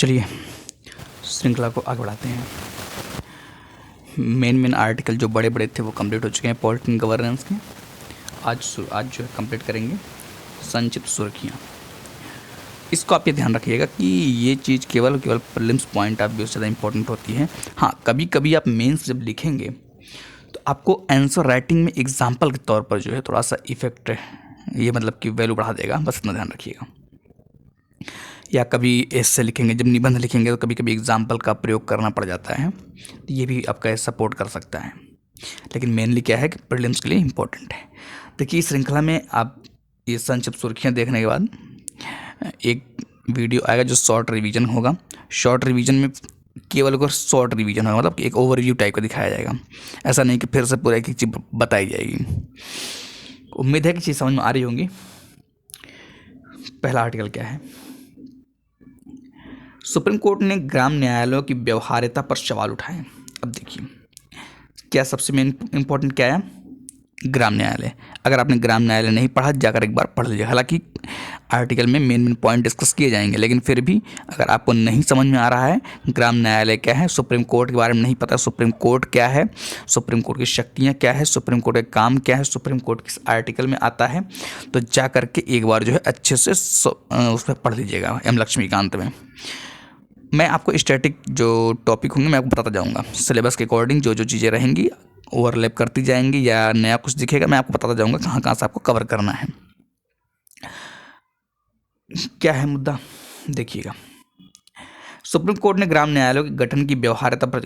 चलिए श्रृंखला को आगे बढ़ाते हैं। मेन आर्टिकल जो बड़े बड़े थे वो कंप्लीट हो चुके हैं पॉलिटिकल गवर्नेंस के। आज जो है कंप्लीट करेंगे संक्षिप्त सुर्खियाँ। इसको आप ये ध्यान रखिएगा कि ये चीज़ केवल प्रीलिम्स पॉइंट ऑफ व्यू से ज़्यादा इंपॉर्टेंट होती है। हाँ, कभी कभी आप मेंस जब लिखेंगे तो आपको आंसर राइटिंग में एग्जाम्पल के तौर पर जो है थोड़ा सा इफेक्ट ये मतलब कि वैल्यू बढ़ा देगा, बस इतना ध्यान रखिएगा। या कभी ऐसे लिखेंगे, जब निबंध लिखेंगे तो कभी कभी एग्जाम्पल का प्रयोग करना पड़ जाता है, तो ये भी आपका सपोर्ट कर सकता है। लेकिन मेनली क्या है कि प्रीलिम्स के लिए इम्पोर्टेंट है। देखिए इस श्रृंखला में आप ये संक्षिप्त सुर्खियाँ देखने के बाद एक वीडियो आएगा जो शॉर्ट रिवीजन होगा। शॉर्ट रिवीजन में केवल अगर शॉर्ट रिवीजन होगा, मतलब एक ओवरव्यू टाइप का दिखाया जाएगा। ऐसा नहीं कि फिर से पूरा एक चीज़ बताई जाएगी। उम्मीद है कि चीज़ समझ में आ रही होंगी। पहला आर्टिकल क्या है? सुप्रीम कोर्ट ने ग्राम न्यायालयों की व्यवहार्यता पर सवाल उठाए। अब देखिए क्या सबसे मेन इंपॉर्टेंट क्या है, ग्राम न्यायालय। अगर आपने ग्राम न्यायालय नहीं पढ़ा, जाकर एक बार पढ़ लीजिए। हालांकि आर्टिकल में मेन पॉइंट डिस्कस किए जाएंगे, लेकिन फिर भी अगर आपको नहीं समझ में आ रहा है ग्राम न्यायालय क्या है, सुप्रीम कोर्ट के बारे में नहीं पता, सुप्रीम कोर्ट क्या है, सुप्रीम कोर्ट की शक्तियाँ क्या है, सुप्रीम कोर्ट का काम क्या है, सुप्रीम कोर्ट किस आर्टिकल में आता है, तो जा करके एक बार जो है अच्छे से उस पर पढ़ लीजिएगा एम लक्ष्मीकांत में। मैं आपको स्टैटिक जो टॉपिक होंगे मैं आपको बताता जाऊँगा। सिलेबस के अकॉर्डिंग जो जो चीज़ें रहेंगी ओवरलैप करती जाएंगी या नया कुछ दिखेगा मैं आपको बताता जाऊँगा कहाँ कहाँ से आपको कवर करना है। क्या है मुद्दा, देखिएगा। सुप्रीम कोर्ट ने ग्राम न्यायालयों के गठन की व्यवहार्यता पर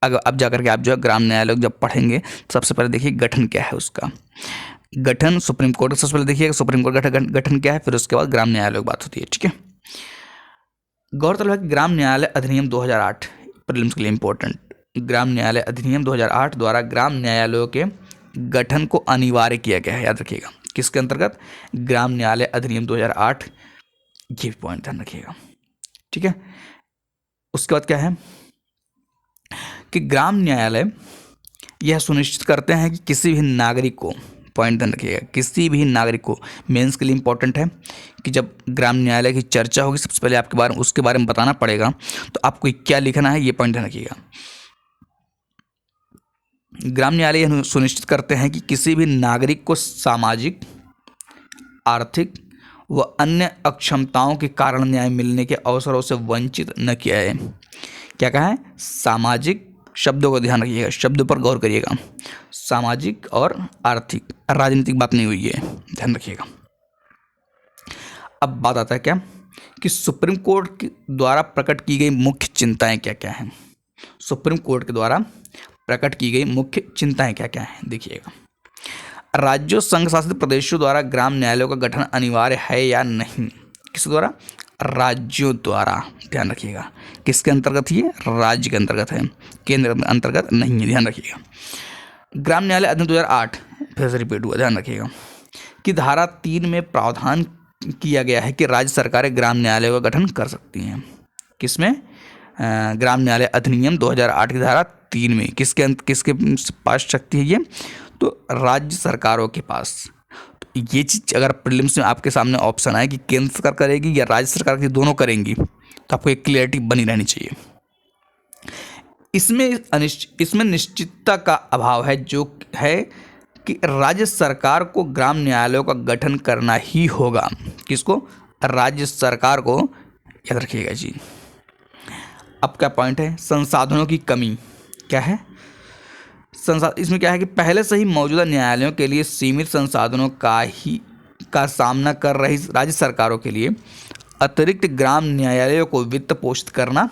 अगर अब जाकर के आप जो है ग्राम न्यायालय जब पढ़ेंगे सबसे पहले देखिए गठन क्या है उसका। गठन सुप्रीम कोर्ट सबसे पहले देखिएगा सुप्रीम कोर्ट का गठन क्या है, फिर उसके बाद ग्राम न्यायालय की बात होती है। ठीक है, गौरतलब है कि ग्राम न्यायालय अधिनियम 2008 प्रीलिम्स के लिए इंपॉर्टेंट। ग्राम न्यायालय अधिनियम 2008 द्वारा ग्राम न्यायालयों के गठन को अनिवार्य किया गया है। याद रखिएगा किसके अंतर्गत, ग्राम न्यायालय अधिनियम 2008। ये पॉइंट ध्यान रखिएगा। ठीक है, उसके बाद क्या है कि ग्राम न्यायालय यह सुनिश्चित करते हैं कि किसी भी नागरिक को, पॉइंट ध्यान रखिएगा, किसी भी नागरिक को, मेंस के लिए इंपॉर्टेंट है कि जब ग्राम न्यायालय की चर्चा होगी सबसे पहले आपके बारे में उसके बारे में बताना पड़ेगा, तो आपको क्या लिखना है ये पॉइंट ध्यान रखिएगा। ग्राम न्यायालय यह सुनिश्चित करते हैं कि किसी भी नागरिक को सामाजिक, आर्थिक व अन्य अक्षमताओं के कारण न्याय मिलने के अवसरों से वंचित न किया जाए। क्या कहा है, सामाजिक, शब्दों को ध्यान रखिएगा, शब्दों पर गौर करिएगा, सामाजिक और आर्थिक, राजनीतिक बात नहीं हुई है, ध्यान रखिएगा। अब बात आता है क्या कि सुप्रीम कोर्ट द्वारा प्रकट की गई मुख्य चिंताएं क्या क्या हैं। सुप्रीम कोर्ट के द्वारा प्रकट की गई मुख्य चिंताएं क्या क्या हैं, देखिएगा। राज्यों, संघ शासित प्रदेशों द्वारा ग्राम न्यायालयों का गठन अनिवार्य है या नहीं। किस द्वारा, राज्यों द्वारा, ध्यान रखिएगा। किसके अंतर्गत, ये राज्य के अंतर्गत है, केंद्र के अंतर्गत नहीं है, ध्यान रखिएगा। ग्राम न्यायालय अधिनियम 2008 फिर से रिपीट हुआ, ध्यान रखिएगा कि धारा 3 में प्रावधान किया गया है कि राज्य सरकारें ग्राम न्यायालयों का गठन कर सकती हैं। किसमें, ग्राम न्यायालय अधिनियम 2008 की धारा 3 में। किसके पास शक्ति है ये, तो राज्य सरकारों के पास। तो ये चीज़ अगर प्रीलिम्स में आपके सामने ऑप्शन आए कि केंद्र सरकार करेगी या राज्य सरकार की, दोनों करेंगी, तो आपको एक क्लियरिटी बनी रहनी चाहिए। इसमें निश्चितता का अभाव है, जो है कि राज्य सरकार को ग्राम न्यायालयों का गठन करना ही होगा। किसको, राज्य सरकार को, याद रखिएगा जी। अब क्या पॉइंट है, संसाधनों की कमी क्या है, इसमें क्या है कि पहले से ही मौजूदा न्यायालयों के लिए सीमित संसाधनों का सामना कर रही राज्य सरकारों के लिए अतिरिक्त ग्राम न्यायालयों को वित्त पोषित करना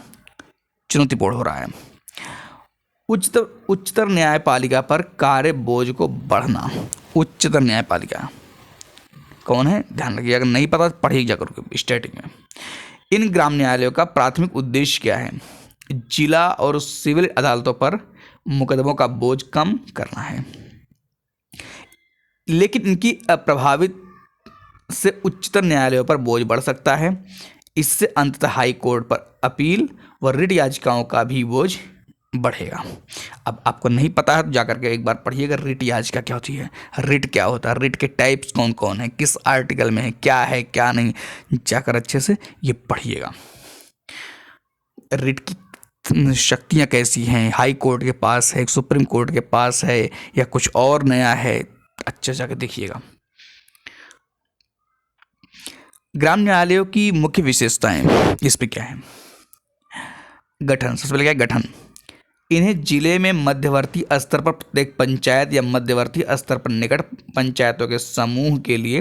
चुनौतीपूर्ण हो रहा है। उच्चतर न्यायपालिका पर कार्य बोझ को बढ़ना। उच्चतर न्यायपालिका कौन है, ध्यान रखिए, अगर नहीं पता पढ़िए जाकर स्टैटिक में। इन ग्राम न्यायालयों का प्राथमिक उद्देश्य क्या है, जिला और सिविल अदालतों पर मुकदमों का बोझ कम करना है। लेकिन इनकी अप्रभावित से उच्चतर न्यायालयों पर बोझ बढ़ सकता है। इससे अंततः हाई कोर्ट पर अपील व रिट याचिकाओं का भी बोझ बढ़ेगा। अब आपको नहीं पता है तो जाकर के एक बार पढ़िएगा रिट याचिका क्या होती है, रिट क्या होता है, रिट के टाइप्स कौन कौन है, किस आर्टिकल में है क्या नहीं, जाकर अच्छे से ये पढ़िएगा। रिट की शक्तियाँ कैसी हैं, हाई कोर्ट के पास है, सुप्रीम कोर्ट के पास है, या कुछ और नया है, अच्छे से जाकर देखिएगा। ग्राम न्यायालयों की मुख्य विशेषताएं इस पे क्या है। गठन, सबसे पहले क्या है गठन। इन्हें जिले में मध्यवर्ती स्तर पर प्रत्येक पंचायत या मध्यवर्ती स्तर पर निकट पंचायतों के समूह के लिए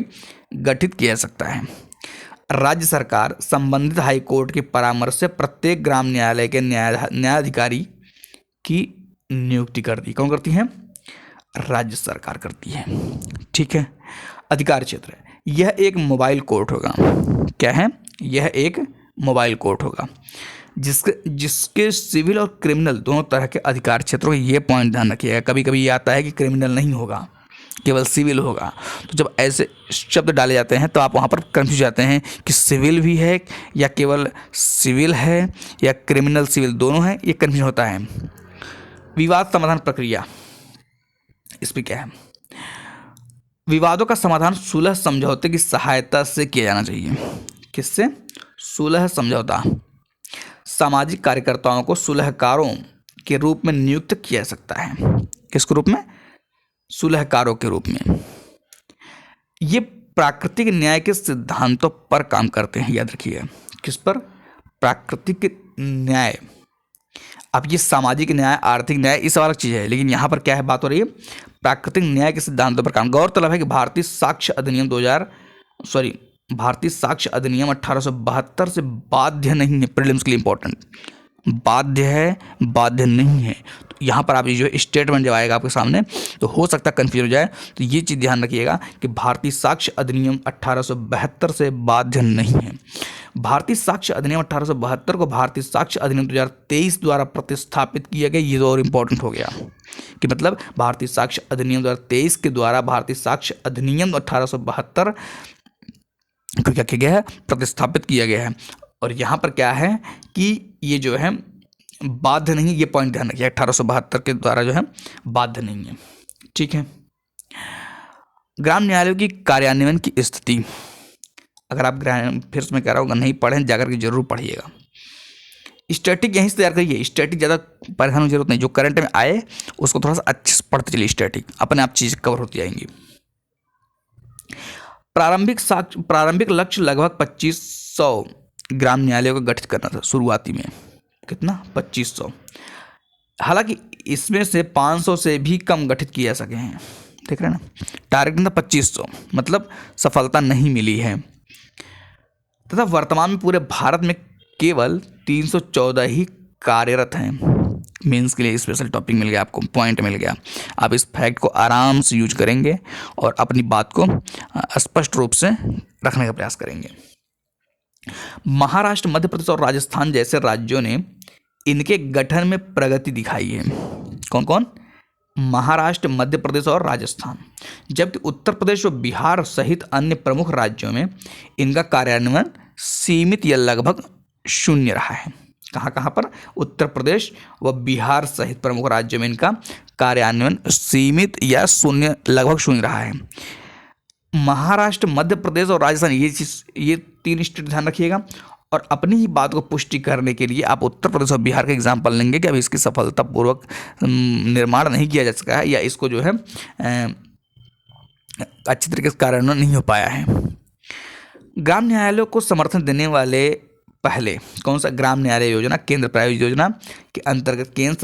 गठित किया जा सकता है। राज्य सरकार संबंधित हाई कोर्ट के परामर्श से प्रत्येक ग्राम न्यायालय के न्यायाधिकारी की नियुक्ति करती है। कौन करती है? राज्य सरकार करती है। ठीक है। अधिकार क्षेत्र, यह एक मोबाइल कोर्ट होगा। क्या है? यह एक मोबाइल कोर्ट होगा जिसके सिविल और क्रिमिनल दोनों तरह के अधिकार क्षेत्रों का ये पॉइंट ध्यान रखिएगा। कभी कभी ये आता है कि क्रिमिनल नहीं होगा, केवल सिविल होगा। तो जब ऐसे शब्द डाले जाते हैं तो आप वहाँ पर कंफ्यूज जाते हैं कि सिविल भी है या केवल सिविल है या क्रिमिनल सिविल दोनों है, ये कंफ्यूजन होता है। विवाद समाधान प्रक्रिया, इस पर क्या है? विवादों का समाधान सुलह समझौते की सहायता से किया जाना चाहिए। किससे? सुलह समझौता। सामाजिक कार्यकर्ताओं को सुलहकारों के रूप में नियुक्त किया जा सकता है। किसके रूप में? सुलहकारों के रूप में। ये प्राकृतिक न्याय के सिद्धांतों पर काम करते हैं, याद रखिए। किस पर? प्राकृतिक न्याय। अब ये सामाजिक न्याय, आर्थिक न्याय, इस अलग चीज़ है, लेकिन यहाँ पर क्या है, बात हो रही है प्राकृतिक न्याय के सिद्धांतों पर काम। गौरतलब है कि भारतीय साक्ष्य अधिनियम 1872 से बाध्य नहीं है। प्रीलिम्स के लिए इंपॉर्टेंट, बाध्य है, बाध्य नहीं है। तो यहाँ पर आप ये जो स्टेटमेंट जब आएगा आपके सामने तो हो सकता है कन्फ्यूज हो जाए। तो ये चीज़ ध्यान रखिएगा कि भारतीय साक्ष्य अधिनियम 1872 से बाध्य नहीं है। भारतीय साक्ष्य अधिनियम 1872 को भारतीय साक्ष्य अधिनियम 2023 द्वारा प्रतिस्थापित किया गया। ये तो और इम्पोर्टेंट हो गया कि मतलब भारतीय साक्ष्य अधिनियम 2023 के द्वारा भारतीय साक्ष्य अधिनियम 1872 को क्या किया गया है? प्रतिस्थापित किया गया है। और यहाँ पर क्या है कि ये जो है बाध्य नहीं, ये पॉइंट ध्यान रखिए, 1872 के द्वारा जो है बाध्य नहीं है। ठीक है। ग्राम न्यायालयों की कार्यान्वयन की स्थिति, अगर आप फिर से मैं कह रहा हूँ नहीं पढ़ें, जाकर के जरूर पढ़िएगा। स्टैटिक यहीं से तैयार करिए, स्टैटिक ज़्यादा परेशान होने की जरूरत नहीं, जो करंट में आए उसको थोड़ा सा अच्छे से पढ़ते चलिए, स्टैटिक अपने आप चीज़ कवर होती जाएंगी। प्रारंभिक लक्ष्य लगभग 2500 ग्राम न्यायालयों को गठित करना था शुरुआती में। कितना? 2500। हालांकि इसमें से 500 से भी कम गठित किए जा सके हैं। देख रहे हैं ना, टारगेट था 2500, मतलब सफलता नहीं मिली है। तथा वर्तमान में पूरे भारत में केवल 314 ही कार्यरत हैं। मेंस के लिए स्पेशल टॉपिक मिल गया आपको, पॉइंट मिल गया। आप इस फैक्ट को आराम से यूज करेंगे और अपनी बात को स्पष्ट रूप से रखने का प्रयास करेंगे। महाराष्ट्र, मध्य प्रदेश और राजस्थान जैसे राज्यों ने इनके गठन में प्रगति दिखाई है। कौन कौन? महाराष्ट्र, मध्य प्रदेश और राजस्थान। जबकि उत्तर प्रदेश और बिहार सहित अन्य प्रमुख राज्यों में इनका कार्यान्वयन सीमित या लगभग शून्य रहा है। कहाँ कहाँ पर? उत्तर प्रदेश व बिहार सहित प्रमुख राज्यों में इनका कार्यान्वयन सीमित या शून्य, लगभग शून्य रहा है। महाराष्ट्र, मध्य प्रदेश और राजस्थान, ये 3 स्टेट ध्यान रखिएगा। और अपनी ही बात को पुष्टि करने के लिए आप उत्तर प्रदेश और बिहार का एग्जाम्पल लेंगे कि अभी इसकी सफलतापूर्वक निर्माण नहीं किया जा सका है, या इसको जो है अच्छी तरीके से कार्यान्वयन नहीं हो पाया है। ग्राम न्यायालयों को समर्थन देने वाले पहले कौन सा? ग्राम न्यायालय योजना केंद्र प्रायोजित योजना के अंतर्गत केंद्र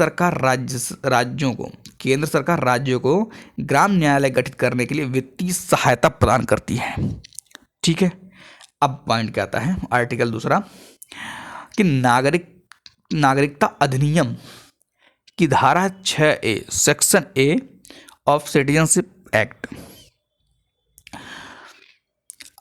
सरकार राज्यों को ग्राम न्यायालय गठित करने के लिए वित्तीय सहायता प्रदान करती है। ठीक है। अब पॉइंट क्या आता है? आर्टिकल 2 कि नागरिकता अधिनियम की धारा 6A section A of citizenship act.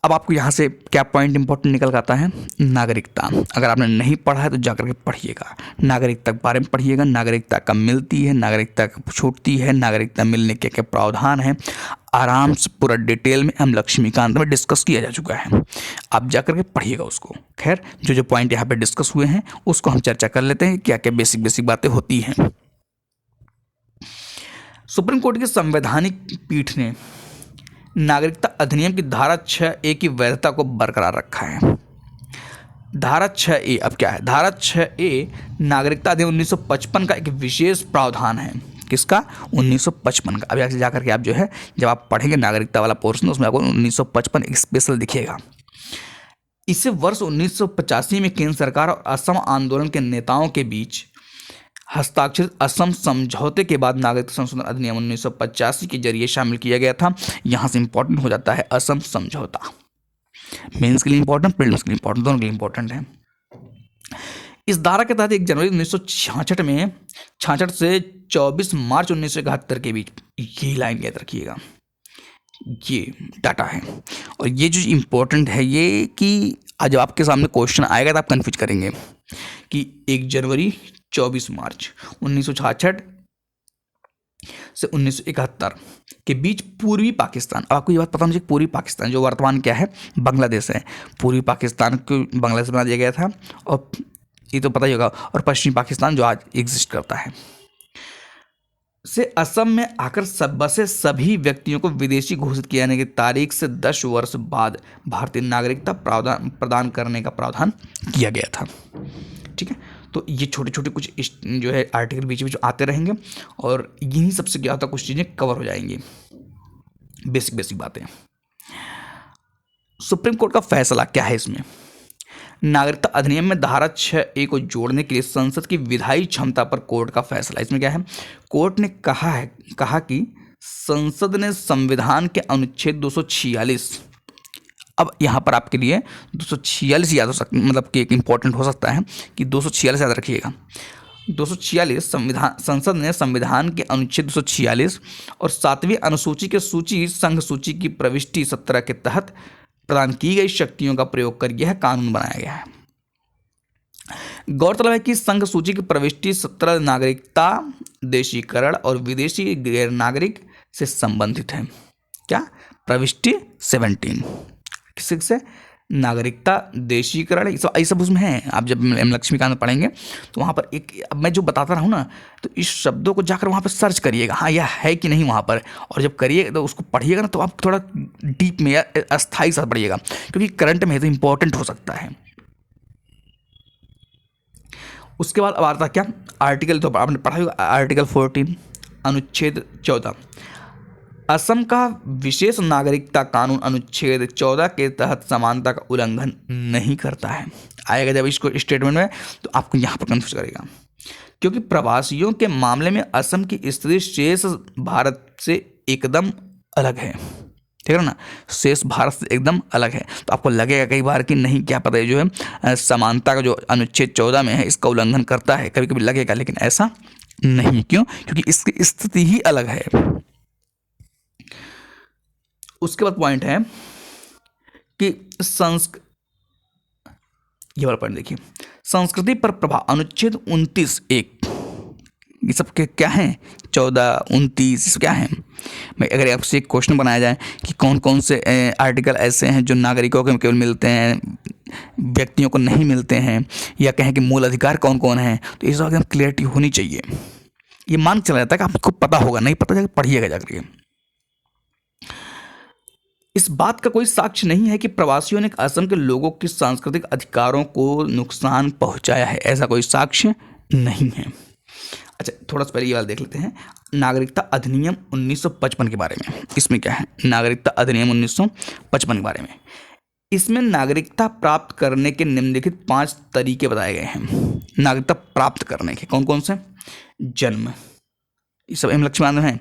अब आपको यहाँ से क्या पॉइंट इंपॉर्टेंट निकल आता है? नागरिकता। अगर आपने नहीं पढ़ा है तो जाकर के पढ़िएगा, नागरिकता के बारे में पढ़िएगा। नागरिकता कब मिलती है, नागरिकता कब छूटती है, नागरिकता मिलने के क्या प्रावधान है, आराम से पूरा डिटेल में हम लक्ष्मीकांत में डिस्कस किया जा चुका है। आप जाकर के पढ़िएगा उसको। खैर, जो पॉइंट यहाँ पे डिस्कस हुए हैं उसको हम चर्चा कर लेते हैं, क्या क्या बेसिक बातें होती हैं। सुप्रीम कोर्ट की संवैधानिक पीठ ने नागरिकता अधिनियम की धारा 6A की वैधता को बरकरार रखा है। धारा 6A अब क्या है? धारा 6A नागरिकता अधिनियम 1955 का एक विशेष प्रावधान है। किसका? 1955 का। अभी आगे जाकर के आप जो है जब आप पढ़ेंगे नागरिकता वाला पोर्शन उसमें आपको 1955 एक स्पेशल दिखेगा। इसे वर्ष 1985 में केंद्र सरकार और असम आंदोलन के नेताओं के बीच हस्ताक्षरित असम समझौते के बाद नागरिकता संशोधन अधिनियम 1985 के जरिए शामिल किया गया था। यहाँ से इंपॉर्टेंट हो जाता है असम समझौता। मेंस के लिए इंपॉर्टेंट, प्रीलिम्स के लिए इंपॉर्टेंट, दोनों के लिए इंपॉर्टेंट है। इस धारा के तहत 1 जनवरी 1966 में 66 से 24 मार्च 1971 के बीच ये लाइन याद रखिएगा, ये डाटा है। और ये जो इम्पोर्टेंट है ये कि आज जब आपके सामने क्वेश्चन आएगा तो आप कन्फ्यूज करेंगे कि 1 जनवरी 24 मार्च 1966 से 1971 के बीच पूर्वी पाकिस्तान, अब आपको ये बात पता होनी चाहिए, पूर्वी पाकिस्तान जो वर्तमान क्या है बांग्लादेश है, पूर्वी पाकिस्तान को बांग्लादेश बना दिया गया था और ये तो पता ही होगा, और पश्चिमी पाकिस्तान जो आज एग्जिस्ट करता है से असम में आकर बसे सभी व्यक्तियों को विदेशी घोषित किए जाने की तारीख से 10 वर्ष बाद भारतीय नागरिकता प्रदान करने का प्रावधान किया गया था। ठीक है, तो ये छोटे छोटे कुछ जो है आर्टिकल बीच में जो आते रहेंगे और यही सबसे क्या होता है कुछ चीज़ें कवर हो जाएंगी, बेसिक बेसिक बातें। सुप्रीम कोर्ट का फैसला क्या है इसमें? नागरिकता अधिनियम में धारा 6A को जोड़ने के लिए संसद की विधायी क्षमता पर कोर्ट का फैसला। इसमें क्या है? कोर्ट ने कहा कि संसद ने संविधान के अनुच्छेद 246, अब यहाँ पर आपके लिए 246 याद हो सकता, मतलब कि एक इम्पॉर्टेंट हो सकता है कि 246 याद रखिएगा। 246 संसद ने संविधान के अनुच्छेद 246 और 7वीं अनुसूची के सूची संघ सूची की प्रविष्टि 17 के तहत प्रदान की गई शक्तियों का प्रयोग कर यह कानून बनाया गया है। गौरतलब है कि संघ सूची की प्रविष्टि 17 नागरिकता देशीकरण और विदेशी गैर नागरिक से संबंधित है। क्या? प्रविष्टि 17 किससे? नागरिकता देशीकरण, ये सब उसमें है। आप जब लक्ष्मीकांत पढ़ेंगे तो वहाँ पर एक, अब मैं जो बताता रहा हूँ ना, तो इस शब्दों को जाकर वहाँ पर सर्च करिएगा, हाँ यह है कि नहीं वहाँ पर, और जब करिएगा तो उसको पढ़िएगा ना तो आप थोड़ा डीप में या अस्थाई साथ पढ़िएगा, क्योंकि करंट में है तो इंपॉर्टेंट हो सकता है। उसके बाद अब आता क्या? आर्टिकल, तो आपने पढ़ा होगा आर्टिकल 14 अनुच्छेद 14, असम का विशेष नागरिकता कानून अनुच्छेद 14 के तहत समानता का उल्लंघन नहीं करता है। आएगा जब इसको स्टेटमेंट में तो आपको यहाँ पर कंफ्यूज करेगा, क्योंकि प्रवासियों के मामले में असम की स्थिति शेष भारत से एकदम अलग है। ठीक है ना, शेष भारत से एकदम अलग है। तो आपको लगेगा कई बार कि नहीं क्या पता है जो है समानता का जो अनुच्छेद 14 में है इसका उल्लंघन करता है, कभी कभी लगेगा, लेकिन ऐसा नहीं। क्यों? क्योंकि इसकी स्थिति ही अलग है। उसके बाद पॉइंट है कि ये वाला पॉइंट देखिए, संस्कृति पर प्रभाव अनुच्छेद 29(1), ये सब क्या है? 14, 29 क्या है? मैं अगर आपसे एक क्वेश्चन बनाया जाए कि कौन कौन से आर्टिकल ऐसे हैं जो नागरिकों को केवल मिलते हैं, व्यक्तियों को नहीं मिलते हैं, या कहें कि मूल अधिकार कौन कौन है, तो इस बात में क्लियरिटी होनी चाहिए। ये मान चला जाता है कि आपको पता होगा, नहीं पता जाकर पढ़िएगा जाकर। इस बात का कोई साक्ष्य नहीं है कि प्रवासियों ने असम के लोगों के सांस्कृतिक अधिकारों को नुकसान पहुंचाया है, ऐसा कोई साक्ष्य नहीं है। अच्छा, थोड़ा सा पहले ये वाला देख लेते हैं, नागरिकता अधिनियम 1955 के बारे में। इसमें क्या है? नागरिकता अधिनियम 1955 के बारे में, इसमें नागरिकता प्राप्त करने के निम्नलिखित 5 तरीके बताए गए हैं। नागरिकता प्राप्त करने के कौन कौन से? जन्म, ये सब लक्ष्मीकांत है,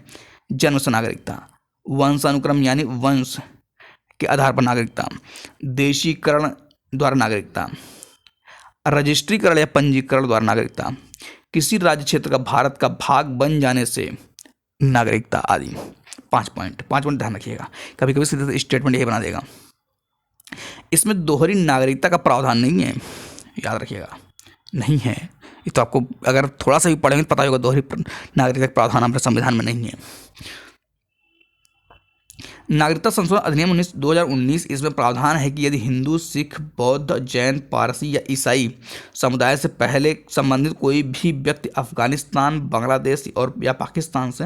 जन्म से नागरिकता, वंशानुक्रम यानी वंश के आधार पर नागरिकता, देशीकरण द्वारा नागरिकता, रजिस्ट्रीकरण या पंजीकरण द्वारा नागरिकता, किसी राज्य क्षेत्र का भारत का भाग बन जाने से नागरिकता आदि। 5 पॉइंट ध्यान रखिएगा, कभी कभी सीधे स्टेटमेंट यही बना देगा। इसमें दोहरी नागरिकता का प्रावधान नहीं है, याद रखिएगा, नहीं है। ये तो आपको अगर थोड़ा सा भी पढ़ेंगे तो पता होगा, दोहरी नागरिकता का प्रावधान हमारे संविधान में नहीं है। नागरिकता संशोधन अधिनियम 2019, इसमें प्रावधान है कि यदि हिंदू, सिख, बौद्ध, जैन, पारसी या ईसाई समुदाय से पहले संबंधित कोई भी व्यक्ति अफगानिस्तान, बांग्लादेश और या पाकिस्तान से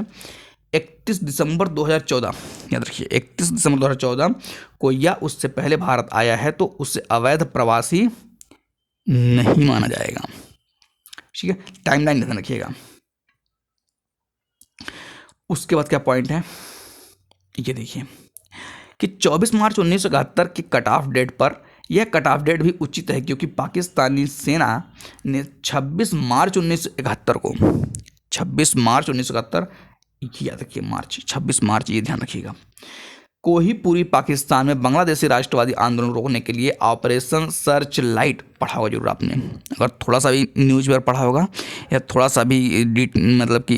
31 दिसंबर 2014, याद रखिए 31 दिसंबर 2014 को या उससे पहले भारत आया है तो उसे अवैध प्रवासी नहीं माना जाएगा। ठीक है, टाइमलाइन ध्यान रखिएगा। उसके बाद क्या पॉइंट है, ये देखिए कि 24 मार्च 1971 की कट ऑफ डेट पर, यह कट ऑफ डेट भी उचित है क्योंकि पाकिस्तानी सेना ने 26 मार्च 1971 को, 26 मार्च 1971, याद रखिए मार्च, 26 मार्च, ये ध्यान रखिएगा, को ही पूरी पाकिस्तान में बांग्लादेशी राष्ट्रवादी आंदोलन रोकने के लिए ऑपरेशन सर्च लाइट, पढ़ा होगा जरूर आपने, अगर थोड़ा सा भी न्यूज़ पेपर पढ़ा होगा या थोड़ा सा भी मतलब कि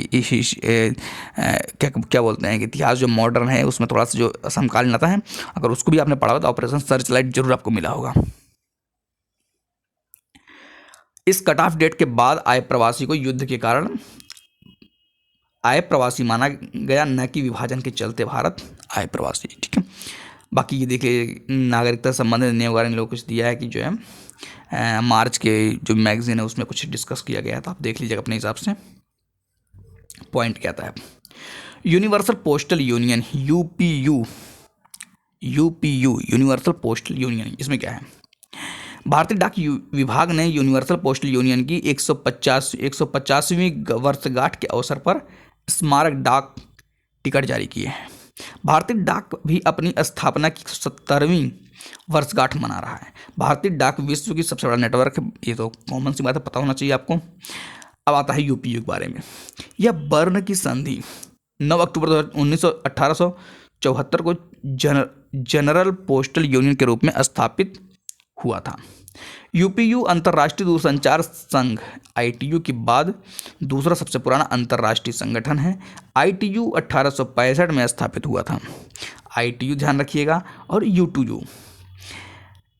क्या बोलते हैं कि इतिहास जो मॉडर्न है उसमें थोड़ा सा जो समकालीन आता है, अगर उसको भी आपने पढ़ा होगा तो ऑपरेशन सर्च लाइट जरूर आपको मिला होगा। इस कट ऑफ डेट के बाद आए प्रवासी को युद्ध के कारण आए प्रवासी माना गया, न कि विभाजन के चलते भारत आए प्रवासी। ठीक है, बाकी ये देखिए नागरिकता संबंधित नियम वगैरह इन लोगों को कुछ दिया है कि जो है मार्च के जो मैगजीन है उसमें कुछ डिस्कस किया गया था, आप देख लीजिएगा अपने हिसाब से। पॉइंट क्या था, universal postal union UPU, universal postal union, इसमें क्या है, भारतीय डाक विभाग ने यूनिवर्सल पोस्टल यूनियन की 150वीं वर्षगांठ के अवसर पर स्मारक डाक टिकट जारी किए हैं। भारतीय डाक भी अपनी स्थापना की 70वीं वर्षगांठ मना रहा है। भारतीय डाक विश्व की सबसे बड़ा नेटवर्क है, ये तो कॉमन सी बात है, पता होना चाहिए आपको। अब आता है यूपीयू के बारे में। यह बर्न की संधि 9 अक्टूबर 1874 को जनरल पोस्टल यूनियन के रूप में स्थापित हुआ था। यूपीयू अंतर्राष्ट्रीय दूरसंचार संघ आईटीयू के बाद दूसरा सबसे पुराना अंतर्राष्ट्रीय संगठन है। आईटीयू 1865 में स्थापित हुआ था। आईटीयू ध्यान रखिएगा, और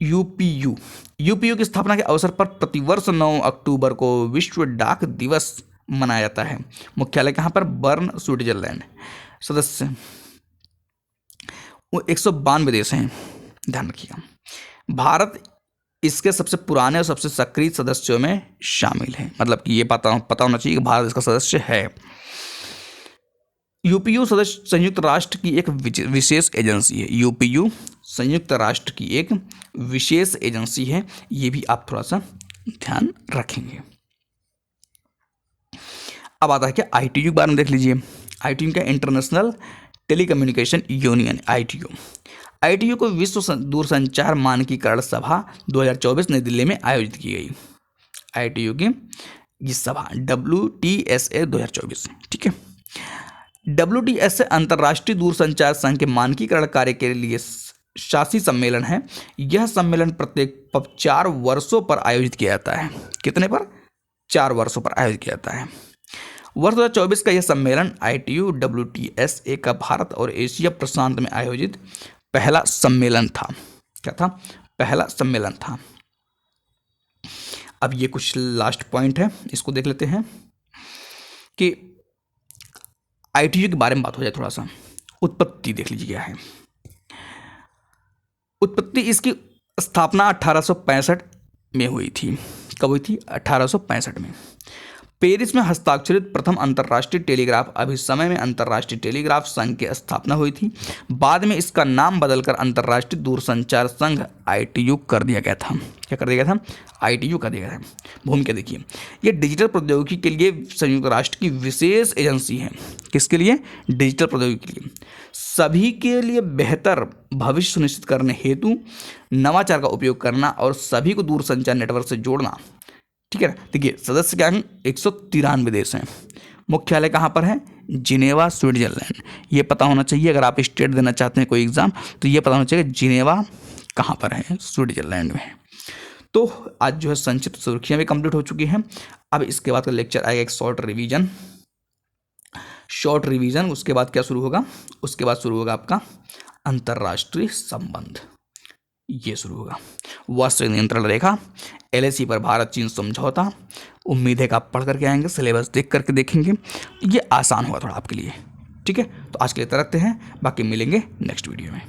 यूपीयू की स्थापना के अवसर पर प्रतिवर्ष 9 अक्टूबर को विश्व डाक दिवस मनाया जाता है। मुख्यालय कहाँ पर, बर्न, स्विट्जरलैंड। सदस्य 192 देश हैं, ध्यान रखिएगा। भारत इसके सबसे पुराने और सबसे सक्रिय सदस्यों में शामिल है, मतलब कि ये पता होना चाहिए कि भारत इसका सदस्य है। यूपीयू सदस्य संयुक्त राष्ट्र की एक विशेष एजेंसी है। यूपीयू संयुक्त राष्ट्र की एक विशेष एजेंसी है, ये भी आप थोड़ा सा ध्यान रखेंगे। अब आता है क्या, आईटीयू के बारे में देख लीजिए। आईटीयू का इंटरनेशनल टेलीकम्युनिकेशन यूनियन, आईटीयू को विश्व दूरसंचार मानकीकरण सभा 2024 नई दिल्ली में आयोजित की गई। आईटीयू की ये सभा WTSA 2024, ठीक है। WTSA अंतर्राष्ट्रीय दूरसंचार संघ के मानकीकरण कार्य के लिए शासी सम्मेलन है। यह सम्मेलन प्रत्येक 4 वर्षों पर आयोजित किया जाता है। कितने पर, 4 वर्षों पर आयोजित किया जाता है। वर्ष 2024 का यह सम्मेलन आईटीयू WTSA का भारत और एशिया प्रशांत में आयोजित पहला सम्मेलन था। क्या था, पहला सम्मेलन था। अब ये कुछ लास्ट पॉइंट है, इसको देख लेते हैं कि आईटीयू के बारे में बात हो जाए थोड़ा सा। उत्पत्ति देख लीजिए क्या है। उत्पत्ति, इसकी स्थापना 1865 में हुई थी। कब हुई थी, 1865 में। पेरिस में हस्ताक्षरित प्रथम अंतर्राष्ट्रीय टेलीग्राफ अभिसमय में अंतर्राष्ट्रीय टेलीग्राफ संघ की स्थापना हुई थी। बाद में इसका नाम बदलकर अंतर्राष्ट्रीय दूरसंचार संघ आईटीयू कर दिया गया था। क्या कर दिया गया था, आईटीयू कर दिया गया था। भूमिका देखिए, यह डिजिटल प्रौद्योगिकी के लिए संयुक्त राष्ट्र की विशेष एजेंसी है। किसके लिए, डिजिटल प्रौद्योगिकी के लिए। सभी के लिए बेहतर भविष्य सुनिश्चित करने हेतु नवाचार का उपयोग करना और सभी को दूरसंचार नेटवर्क से जोड़ना। ठीक है ना। देखिए सदस्य क्या हैं, 193 देश हैं। मुख्यालय कहाँ पर है, जिनेवा, स्विट्जरलैंड। ये पता होना चाहिए, अगर आप स्टेट देना चाहते हैं कोई एग्जाम तो ये पता होना चाहिए जिनेवा कहाँ पर है, स्विट्जरलैंड में। तो आज जो है संक्षिप्त सुर्खियाँ भी कंप्लीट हो चुकी हैं। अब इसके बाद का लेक्चर आएगा एक शॉर्ट रिवीजन। उसके बाद क्या शुरू होगा, उसके बाद शुरू होगा आपका अंतर्राष्ट्रीय संबंध, ये शुरू होगा। वस्त्र नियंत्रण रेखा, LAC पर भारत चीन समझौता। उम्मीद है कि आप पढ़ करके आएंगे, सिलेबस देख करके देखेंगे, ये आसान होगा थोड़ा आपके लिए। ठीक है, तो आज के लिए इतना रखते हैं, बाकी मिलेंगे नेक्स्ट वीडियो में।